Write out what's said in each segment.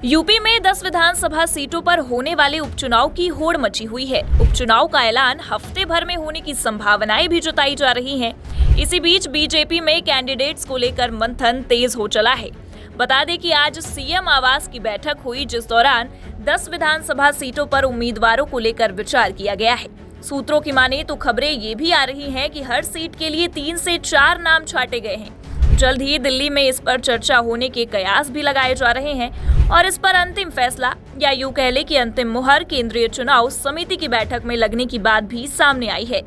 UP में 10 विधानसभा सीटों पर होने वाले उपचुनाव की होड़ मची हुई है। उपचुनाव का ऐलान हफ्ते भर में होने की संभावनाएं भी जताई जा रही हैं। इसी बीच बीजेपी में कैंडिडेट्स को लेकर मंथन तेज हो चला है। बता दें कि आज सीएम आवास की बैठक हुई, जिस दौरान 10 विधानसभा सीटों पर उम्मीदवारों को लेकर विचार किया गया है। सूत्रों की माने तो खबरें ये भी आ रही हैं कि हर सीट के लिए 3 से 4 नाम छांटे गए हैं। जल्द ही दिल्ली में इस पर चर्चा होने के कयास भी लगाए जा रहे हैं और इस पर अंतिम फैसला या यूं कह ले कि अंतिम मुहर केंद्रीय चुनाव समिति की बैठक में लगने की बात भी सामने आई है।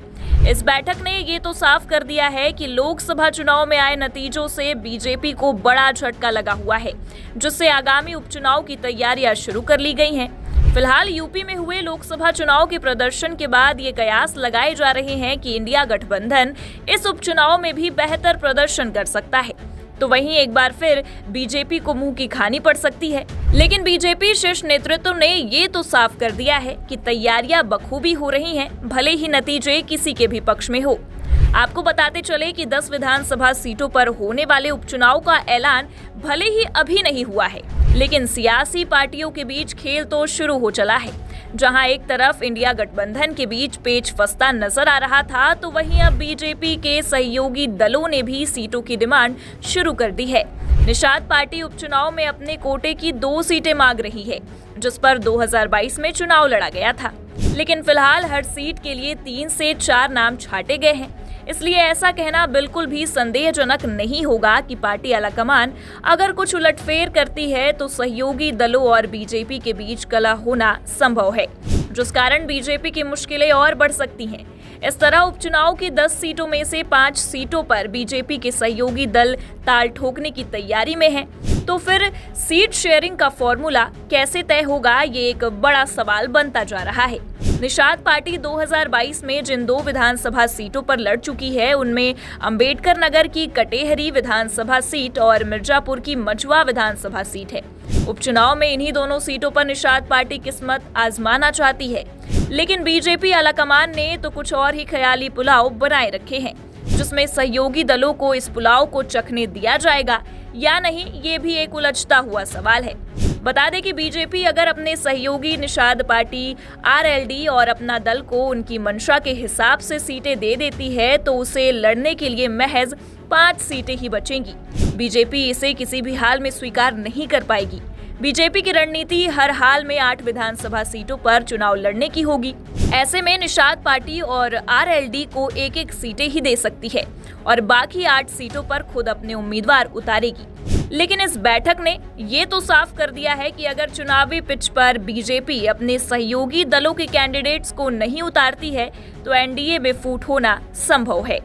इस बैठक ने ये तो साफ कर दिया है कि लोकसभा चुनाव में आए नतीजों से बीजेपी को बड़ा झटका लगा हुआ है, जिससे आगामी उपचुनाव की तैयारियां शुरू कर ली गई हैं। फिलहाल यूपी में हुए लोकसभा चुनाव के प्रदर्शन के बाद ये कयास लगाए जा रहे हैं कि इंडिया गठबंधन इस उपचुनाव में भी बेहतर प्रदर्शन कर सकता है, तो वहीं एक बार फिर बीजेपी को मुंह की खानी पड़ सकती है। लेकिन बीजेपी शीर्ष नेतृत्व ने ये तो साफ कर दिया है कि तैयारियां बखूबी हो रही हैं, भले ही नतीजे किसी के भी पक्ष में हो। आपको बताते चले कि 10 विधानसभा सीटों पर होने वाले उपचुनाव का ऐलान भले ही अभी नहीं हुआ है, लेकिन सियासी पार्टियों के बीच खेल तो शुरू हो चला है। जहां एक तरफ इंडिया गठबंधन के बीच पेच फंसता नजर आ रहा था, तो वहीं अब बीजेपी के सहयोगी दलों ने भी सीटों की डिमांड शुरू कर दी है। निषाद पार्टी उपचुनाव में अपने कोटे की 2 सीटें मांग रही है, जिस पर 2022 में चुनाव लड़ा गया था। लेकिन फिलहाल हर सीट के लिए 3 से 4 नाम छांटे गए हैं। इसलिए ऐसा कहना बिल्कुल भी संदेहजनक नहीं होगा कि पार्टी आलाकमान अगर कुछ उलटफेर करती है तो सहयोगी दलों और बीजेपी के बीच कलह होना संभव है, जिस कारण बीजेपी की मुश्किलें और बढ़ सकती हैं। इस तरह उपचुनाव की 10 सीटों में से 5 सीटों पर बीजेपी के सहयोगी दल ताल ठोकने की तैयारी में हैं। तो फिर सीट शेयरिंग का फॉर्मूला कैसे तय होगा, ये एक बड़ा सवाल बनता जा रहा है। निषाद पार्टी 2022 में जिन 2 विधानसभा सीटों पर लड़ चुकी है, उनमें अंबेडकर नगर की कटेहरी विधानसभा सीट और मिर्जापुर की मझवा विधानसभा सीट है। उपचुनाव में इन्हीं दोनों सीटों पर निषाद पार्टी किस्मत आजमाना चाहती है, लेकिन बीजेपी आलाकमान ने तो कुछ और ही ख्याली पुलाव बनाए रखे हैं, जिसमें सहयोगी दलों को इस पुलाव को चखने दिया जाएगा या नहीं, ये भी एक उलझता हुआ सवाल है। बता दें कि बीजेपी अगर अपने सहयोगी निषाद पार्टी, आरएलडी और अपना दल को उनकी मंशा के हिसाब से सीटें दे देती है, तो उसे लड़ने के लिए महज 5 सीटें ही बचेंगी। बीजेपी इसे किसी भी हाल में स्वीकार नहीं कर पाएगी। बीजेपी की रणनीति हर हाल में 8 विधानसभा सीटों पर चुनाव लड़ने की होगी। ऐसे में निषाद पार्टी और आरएलडी को 1-1 सीटें ही दे सकती है और बाकी 8 सीटों पर खुद अपने उम्मीदवार उतारेगी। लेकिन इस बैठक ने ये तो साफ कर दिया है कि अगर चुनावी पिच पर बीजेपी अपने सहयोगी दलों के कैंडिडेट्स को नहीं उतारती है, तो एनडीए में फूट होना संभव है।